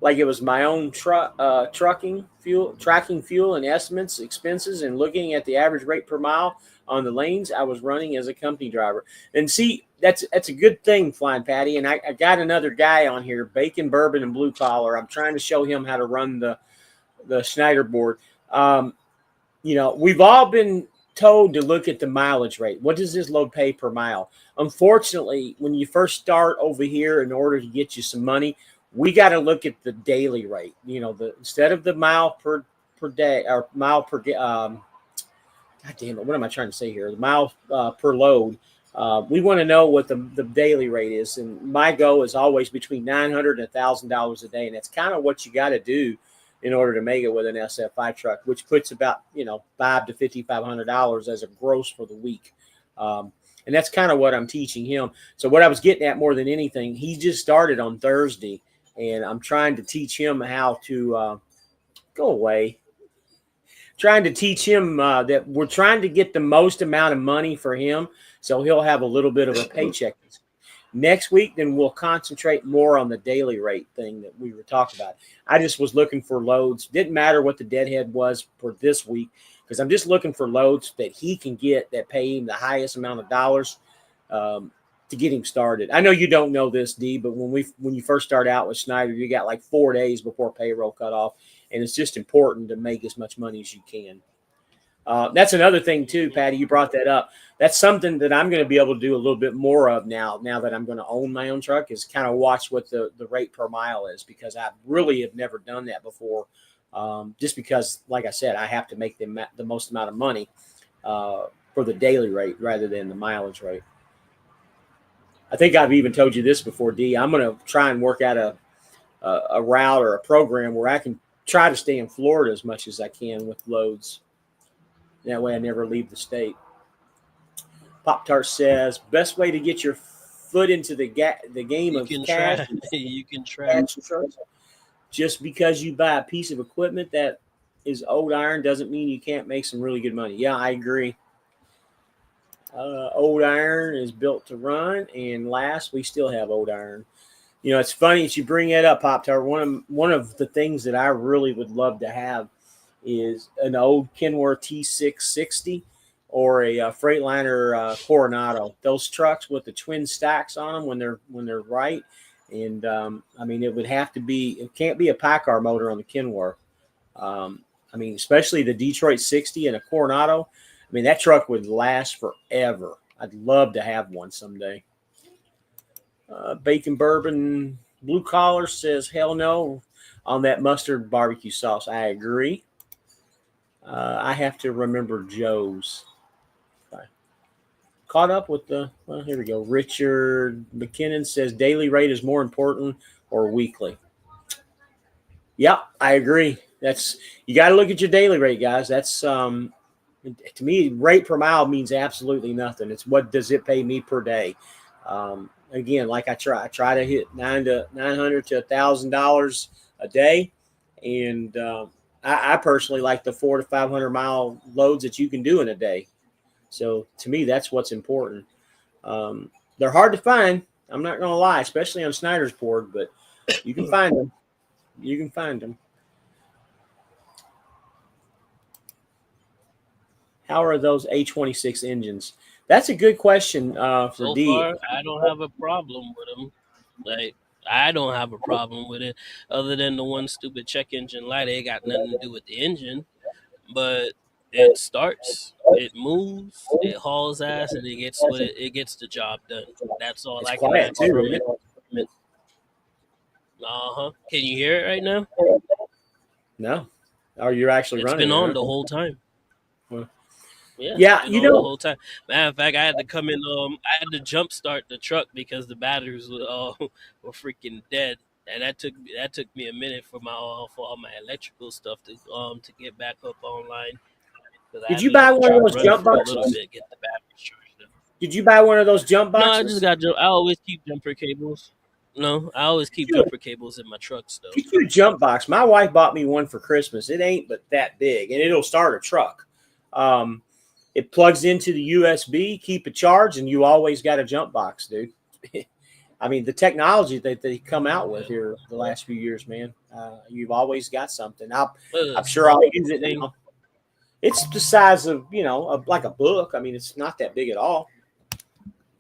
like it was my own tracking fuel and estimates, expenses, and looking at the average rate per mile on the lanes I was running as a company driver. And see, that's a good thing, Flying Patty. And I got another guy on here, Bacon, Bourbon, and Blue Collar. I'm trying to show him how to run the Schneider board. We've all been told to look at the mileage rate. What does this load pay per mile? Unfortunately, when you first start over here, in order to get you some money, we got to look at the daily rate. Instead of the mile per day or mile per God damn it, what am I trying to say here? The mile per load. We want to know what the daily rate is, and my goal is always between $900 and $1,000 a day, and that's kind of what you got to do in order to make it with an SFI truck, which puts about $500 to $5,500 as a gross for the week. And that's kind of what I'm teaching him. So what I was getting at more than anything, he just started on Thursday, and I'm trying to teach him how to go away. Trying to teach him that we're trying to get the most amount of money for him, so he'll have a little bit of a paycheck. Next week, then we'll concentrate more on the daily rate thing that we were talking about. I just was looking for loads. Didn't matter what the deadhead was for this week, because I'm just looking for loads that he can get that pay him the highest amount of dollars to get him started. I know you don't know this, D, but when you first start out with Schneider, you got like 4 days before payroll cut off, and it's just important to make as much money as you can. That's another thing too, Patty. You brought that up. That's something that I'm going to be able to do a little bit more of now that I'm going to own my own truck, is kind of watch what the rate per mile is, because I really have never done that before. Just because, like I said, I have to make the most amount of money for the daily rate rather than the mileage rate. I think I've even told you this before, D. I'm going to try and work out a route or a program where I can try to stay in Florida as much as I can with loads. That way I never leave the state. Pop Tart says, best way to get your foot into the game of cash. You can try. Just because you buy a piece of equipment that is old iron doesn't mean you can't make some really good money. Yeah, I agree. Old iron is built to run and last. We still have old iron. It's funny that you bring that up, Pop Tart. One of the things that I really would love to have is an old Kenworth T660 or a Freightliner Coronado. Those trucks with the twin stacks on them when they're right. And it would have to be. It can't be a PACCAR motor on the Kenworth. Especially the Detroit 60 and a Coronado. That truck would last forever. I'd love to have one someday. Bacon Bourbon Blue Collar says, hell no on that mustard barbecue sauce. I agree. I have to remember Joe's. Caught up with here we go. Richard McKinnon says daily rate is more important or weekly. Yep, I agree. You got to look at your daily rate, guys. That's to me, rate per mile means absolutely nothing. It's what does it pay me per day. Again, like I try to hit $900 to $1,000 a day. And I personally like the 400 to 500 mile loads that you can do in a day. So to me, that's what's important. They're hard to find. I'm not going to lie, especially on Snyder's board, but you can find them. You can find them. How are those A26 engines? That's a good question for So D. far, I don't have a problem with them. Like, I don't have a problem with it, other than the one stupid check engine light. It got nothing to do with the engine, but it starts, it moves, it hauls ass, and it gets the job done. That's all It's I can quiet ask too, from isn't it. it? Can you hear it right now? No. Oh, you're actually It's running been it, on huh? the whole time. Well, Yeah, it's yeah, been you on the know, whole time. Matter of fact, I had to come in. I had to jump start the truck because the batteries were freaking dead, and that took me a minute for all my electrical stuff to get back up online because I did had you to let buy the one of truck those run jump for a little boxes? bit, get the batteries charged up. Did you buy one of those jump No, I just boxes? got jump. I always keep jumper cables. No, I always keep Get jumper cables in my trucks though. you a jump box. My wife bought me one for Christmas. It ain't but that big, and it'll start a truck. Um, it plugs into the USB, keep it charged, and you always got a jump box, dude. I mean, the technology that they come out with here the last few years, man, you've always got something. I'm sure I'll use it Thing. now. It's the size of like a book. I mean, it's not that big at all.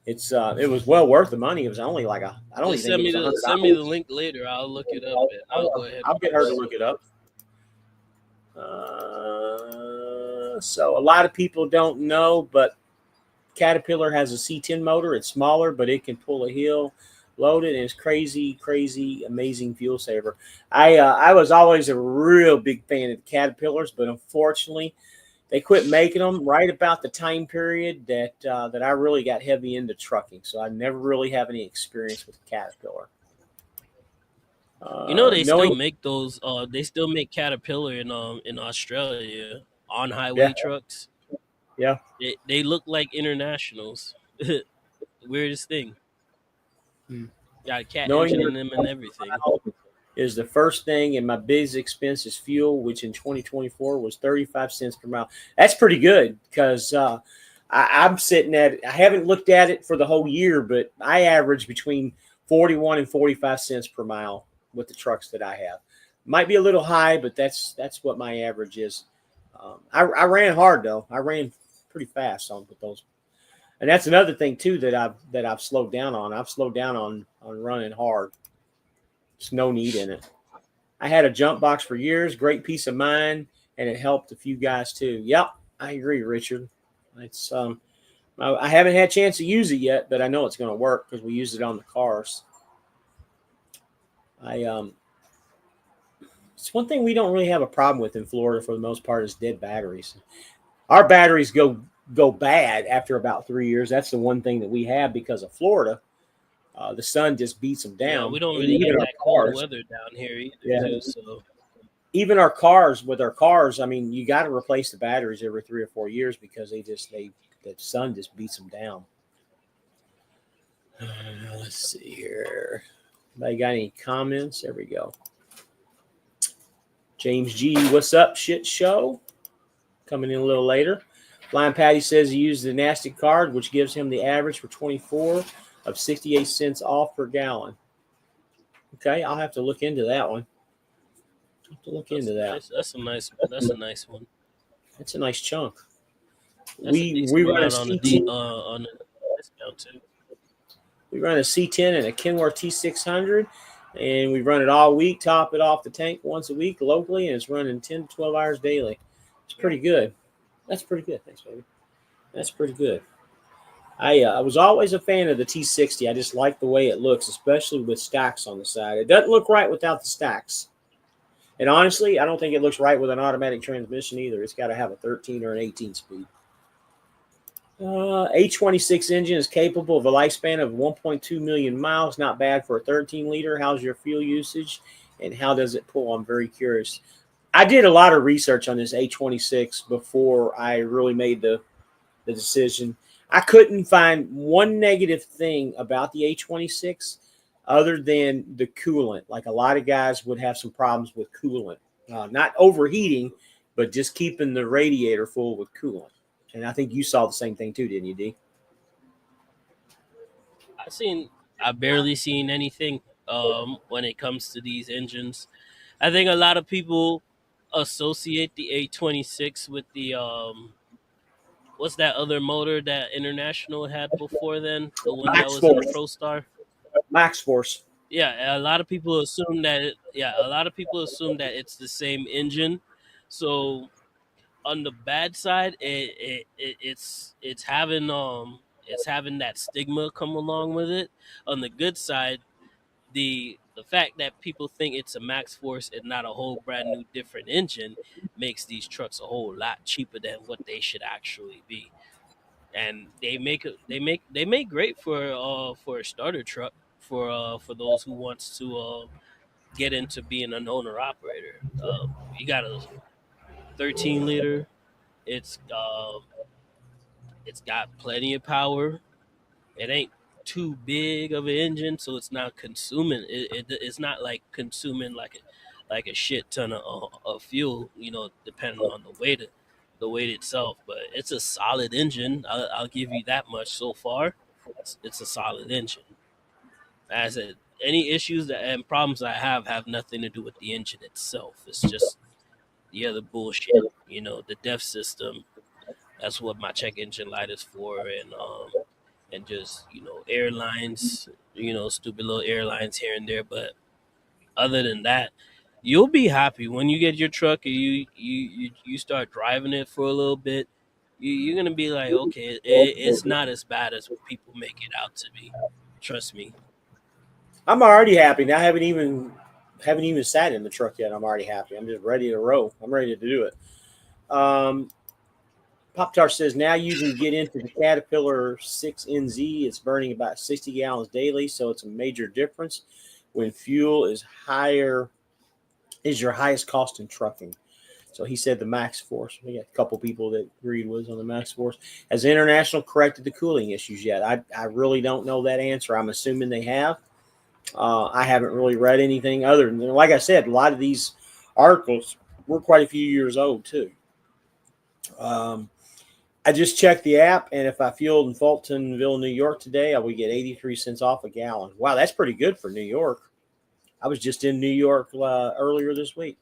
It was well worth the money. It was only like I don't Just even think it was send me the $100. link later. I'll look it up and I'll go ahead I'll and get her to post look it. it up. So a lot of people don't know, but Caterpillar has a C10 motor. It's smaller, but it can pull a hill loaded, and it's crazy, crazy, amazing fuel saver. I was always a real big fan of the Caterpillars, but unfortunately, they quit making them right about the time period that I really got heavy into trucking. So I never really have any experience with Caterpillar. You know they still Knowing, make those. They still make Caterpillar in Australia on yeah, highway trucks. yeah. They look like internationals. Weirdest thing. Hmm. Got a cat Knowing engine your in them and everything. is the first thing, and my biggest expense is fuel, which in 2024 was 35 cents per mile. That's pretty good because I'm sitting at, I haven't looked at it for the whole year, but I average between 41 and 45 cents per mile with the trucks that I have. Might be a little high, but that's what my average is. I ran hard though. I ran pretty fast on with those, and that's another thing too that I've slowed down on. I've slowed down on running hard. There's no need in it. I had a jump box for years, great peace of mind, and it helped a few guys too. Yep, I agree, Richard. It's I haven't had a chance to use it yet, but I know it's going to work because we use it on the cars. It's one thing we don't really have a problem with in Florida for the most part is dead batteries. Our batteries go bad after about 3 years. That's the one thing that we have because of Florida. The sun just beats them Yeah, down. we don't And really even get our that cold cars, weather down here either, yeah. too. So Even our cars, with our cars, I mean, you got to replace the batteries every 3 or 4 years because the sun just beats them down. Let's see here. Anybody got any comments? There we go. James G, what's up, shit show? Coming in a little later. Flying Patty says he used the nasty card, which gives him the average for 24 of 68 cents off per gallon. Okay, I'll have to look into that one. I'll have to look into that. nice. That's a nice one. That's a nice one. That's a nice chunk. That's a decent We run a amount on the discount too. We run a C10 and a Kenworth T600, and we run it all week, top it off the tank once a week locally, and it's running 10 to 12 hours daily. It's pretty good. That's pretty good. Thanks, baby. That's pretty good. I was always a fan of the T60. I just like the way it looks, especially with stacks on the side. It doesn't look right without the stacks. And honestly, I don't think it looks right with an automatic transmission either. It's got to have a 13 or an 18 speed. A26 engine is capable of a lifespan of 1.2 million miles. Not bad for a 13 liter. How's your fuel usage and how does it pull? I'm very curious. I did a lot of research on this A26 before I really made the decision. I couldn't find one negative thing about the A26 other than the coolant. Like a lot of guys would have some problems with coolant. not overheating, but just keeping the radiator full with coolant. And I think you saw the same thing too, didn't you, D? I barely seen anything when it comes to these engines. I think a lot of people associate the A26 with the what's that other motor that International had before then? The one that Max was in the Force. ProStar? Max Force. Yeah, a lot of people assume that a lot of people assume that it's the same engine. So on the bad side, it's having that stigma come along with it. On the good side, the fact that people think it's a Max Force and not a whole brand new different engine makes these trucks a whole lot cheaper than what they should actually be. And they make great for a starter truck for those who wants to get into being an owner operator. You got a 13 liter. It's it's got plenty of power. It ain't too big of an engine, so it's not consuming. It's not like consuming like a shit ton of fuel. You know, depending on the weight itself. But it's a solid engine. I'll give you that much so far. It's a solid engine. As I said, any issues and problems I have nothing to do with the engine itself. It's just the other bullshit. You know, the DEF system. That's what my check engine light is for, and just airlines, stupid little airlines here and there. But other than that, you'll be happy when you get your truck and you start driving it for a little bit. You're gonna be like, okay, it's not as bad as people make it out to be. Trust me. I'm already happy. Now I haven't even sat in the truck yet. I'm already happy. I'm just ready to roll. I'm ready to do it. Pop Tart says now you can get into the Caterpillar 6NZ. It's burning about 60 gallons daily, so it's a major difference when fuel is higher, is your highest cost in trucking. So he said the Max Force. We got a couple people that agreed with on the Max Force. Has International corrected the cooling issues yet? I really don't know that answer. I'm assuming they have. I haven't really read anything other than, like I said, a lot of these articles were quite a few years old too. I just checked the app, and if I fueled in Fultonville, New York today, I would get 83 cents off a gallon. Wow, that's pretty good for New York. I was just in New York earlier this week.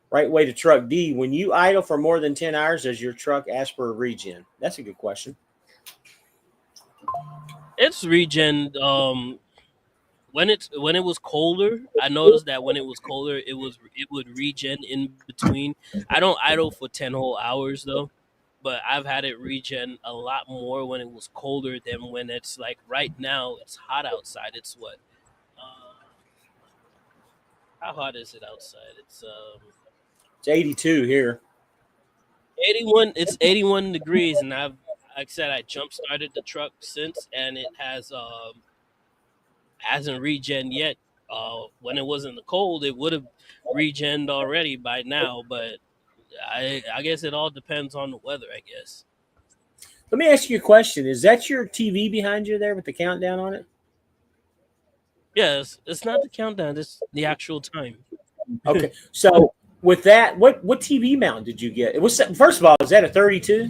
Right way to truck D. When you idle for more than 10 hours, does your truck ask for a regen? That's a good question. It's regen. When it was colder, I noticed that when it was colder, it would regen in between. I don't idle for 10 whole hours though, but I've had it regen a lot more when it was colder than when it's like right now. It's hot outside. It's what? How hot is it outside? It's 82 here. 81. It's 81 degrees, and like I said, I jump started the truck since, and it hasn't regen yet. When it was in the cold, it would have regened already by now, but I guess it all depends on the weather. I guess. Let me ask you a question. Is that your TV behind you there with the countdown on it? Yes, it's not the countdown; it's the actual time. Okay. So with that, what TV mount did you get? It was, first of all, is that a 32?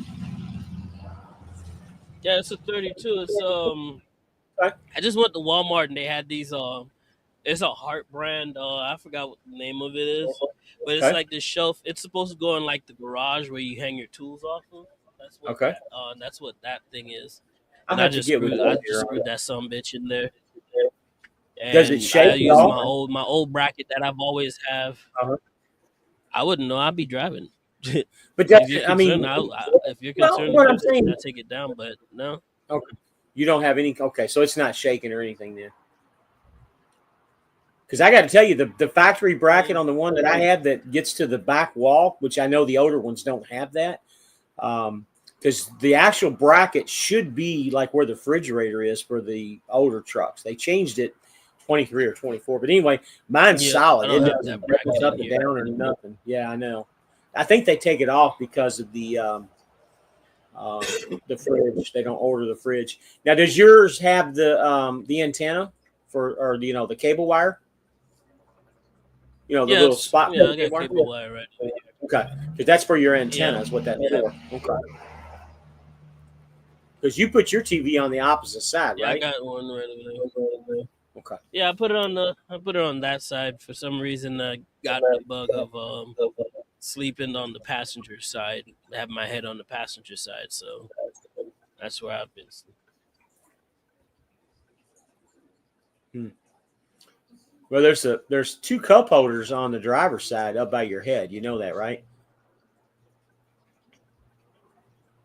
Yeah, it's a 32. It's Okay. I just went to Walmart and they had these it's a Heart brand. I forgot what the name of it is, but it's Okay. like this shelf. It's supposed to go in like the garage where you hang your tools off of. Okay. That's what that thing is. I'll And have to get with I you just on screwed that. that some bitch in there. Does it And I shake at use all? my old bracket that I've always have. Uh-huh. I wouldn't know. I'd be driving. if But you're I mean, concerned, if you're well, concerned what I'm about it, saying, I'll take it down. But no. okay, you don't have any. Okay, so it's not shaking or anything then. Because I got to tell you, the factory bracket on the one that I have that gets to the back wall, which I know the older ones don't have that, because the actual bracket should be like where the refrigerator is for the older trucks. They changed it 23 or 24, but anyway, mine's Yeah, solid. I don't It have doesn't that bounce bracket up in and here. down or nothing. Yeah, I know. I think they take it off because of the fridge. They don't order the fridge. Now, does yours have the antenna for, or the cable wire? You know, the Yeah, little spot. yeah, I got cable wire right over here. Okay, because that's for your antenna. Yeah, Is what that's yeah, for. Okay. Because you put your TV on the opposite side, yeah. I right? got one right over there. Okay. Yeah, I put it on that side. For some reason, I got the bug of sleeping on the passenger side. I have my head on the passenger side, so that's where I've been sleeping. Hmm. Well, there's two cup holders on the driver's side up by your head. You know that, right?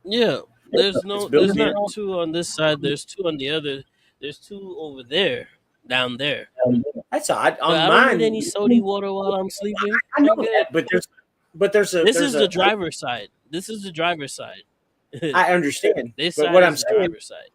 Yeah, It's there's built in. not two on this side. There's two on the other. There's two over there, down there. That's odd. But On I don't need mine, any sody water while I'm sleeping. I know I'm good. that, but This there's is the a. driver's side. This is the driver's side. I understand, This but side what I'm is the saying, driver's side.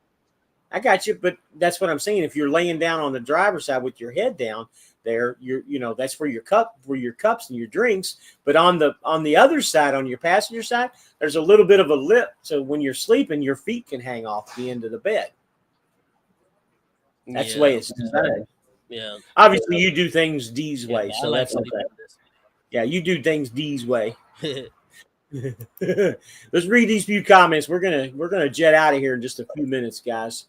I got you. But that's what I'm saying. If you're laying down on the driver's side with your head down, there, you know, that's for your cups and your drinks. But on the other side, on your passenger side, there's a little bit of a lip, so when you're sleeping, your feet can hang off the end of the bed. That's the way Yeah, it's designed. yeah. Obviously, you do things D's Yeah, way, but I so like that's sleeping okay. this Yeah, you do things D's way. way. Let's read these few comments. We're gonna jet out of here in just a few minutes, guys.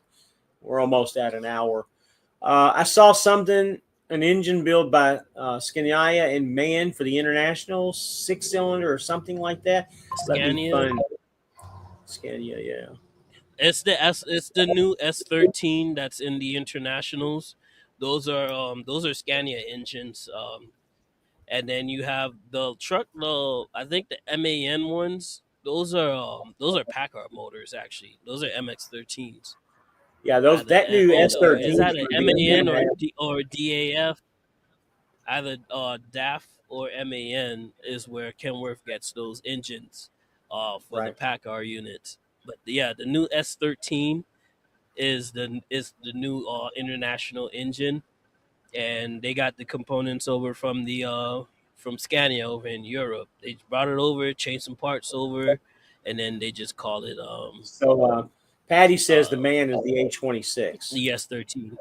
We're almost at an hour. I saw something, an engine built by Scania in Man for the International 6-cylinder or something like that. Let me Scania. find Scania. Yeah, It's the new S13 that's in the internationals. Those are Scania engines. And then you have the truck. I think the MAN ones. Those are Packard motors actually. Those are MX13s. yeah. Those Either that new S13 is is either going to MAN be. or DAF. Either DAF or MAN is where Kenworth gets those engines for the Right. Packard units. But yeah, the new S13 is the new international engine, and they got the components over from Scania over in Europe. They brought it over, changed some parts over, and then they just call it So Patty says the uh, Man is the A26. the S13.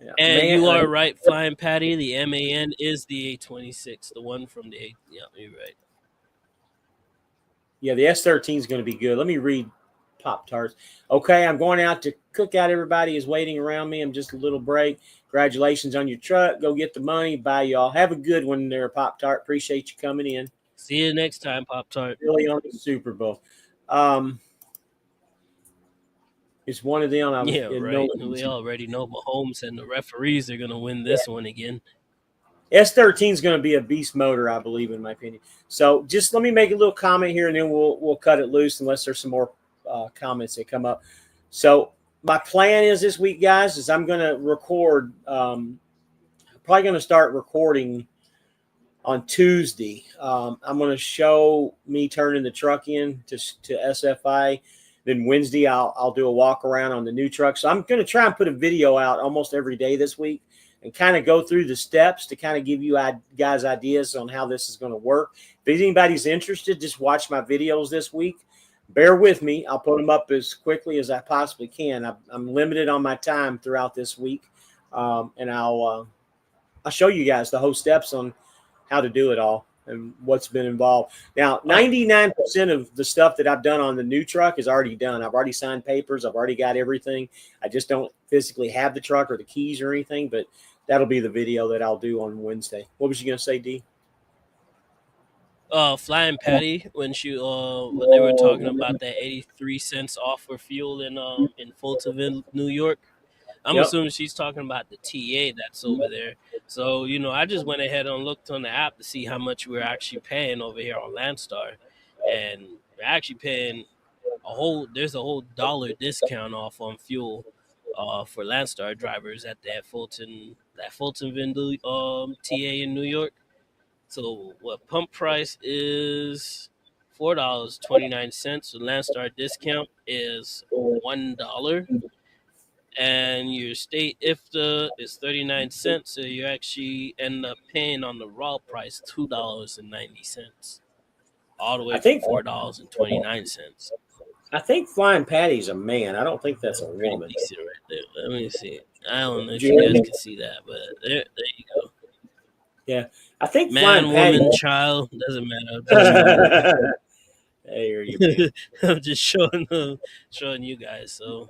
Yeah, And Man. you are right, Flying Patty. The MAN is the A26, the one from the A. Yeah, you're right. Yeah, the S13 is going to be good. Let me read Pop Tarts. Okay, I'm going out to Cookout. Everybody is waiting around me. I'm just a little break. Congratulations on your truck. Go get the money. Bye, y'all. Have a good one there, Pop Tart. Appreciate you coming in. See you next time, Pop Tart. Really on the Super Bowl. It's one of them. I was Yeah, in right. no. We already know Mahomes and the referees are gonna win this one again. S13 is going to be a beast motor, I believe, in my opinion. So just let me make a little comment here, and then we'll cut it loose unless there's some more comments that come up. So my plan is this week, guys, is I'm going to record. Probably going to start recording on Tuesday. I'm going to show me turning the truck in to SFI. Then Wednesday, I'll do a walk around on the new truck. So I'm going to try and put a video out almost every day this week, and kind of go through the steps to kind of give you guys ideas on how this is going to work. If anybody's interested, just watch my videos this week. Bear with me. I'll put them up as quickly as I possibly can. I'm limited on my time throughout this week, and I'll show you guys the whole steps on how to do it all and what's been involved. Now, 99% of the stuff that I've done on the new truck is already done. I've already signed papers. I've already got everything. I just don't physically have the truck or the keys or anything, but that'll be the video that I'll do on Wednesday. What was you going to say, D? Flying Patty, when they were talking about that 83 cents off for fuel in Fultonville, New York. I'm Yep. assuming she's talking about the TA that's over there. So, I just went ahead and looked on the app to see how much we're actually paying over here on Landstar. And we're actually paying there's a whole dollar discount off on fuel for Landstar drivers at that Fultonville TA in New York. So what pump price is $4.29. The Landstar discount is $1. And your state IFTA is 39 cents, so you actually end up paying on the raw price $2.90, all the way I from think $4.29. I think Flying Patty's a man. I don't think that's a Pretty woman. decent right there. Let me see. I don't know if Yeah. you guys can see that, but there you go. I think Man, Flying Patty. woman, child, doesn't matter. There you go. I'm just showing you guys. So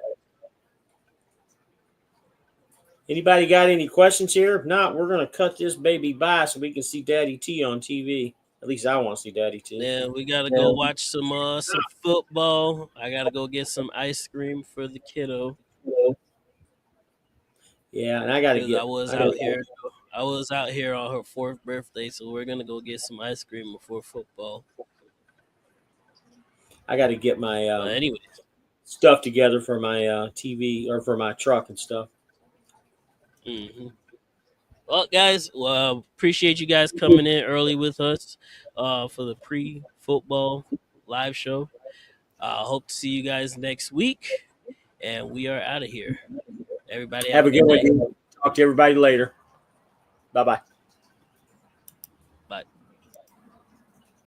Anybody got any questions here? If not, we're gonna cut this baby by so we can see Daddy T on TV. At least I want to see Daddy T. yeah, we gotta go watch some football. I gotta go get some ice cream for the kiddo. Yeah, and I gotta Because get. I was out here on her 4th birthday, so we're gonna go get some ice cream before football. I gotta get my But anyways, stuff together for my TV or for my truck and stuff. mm-hmm. Well, guys, appreciate you guys coming in early with us for the pre-football live show. Hope to see you guys next week, and we are out of here. Everybody Have a good one. Talk to everybody later. Bye bye.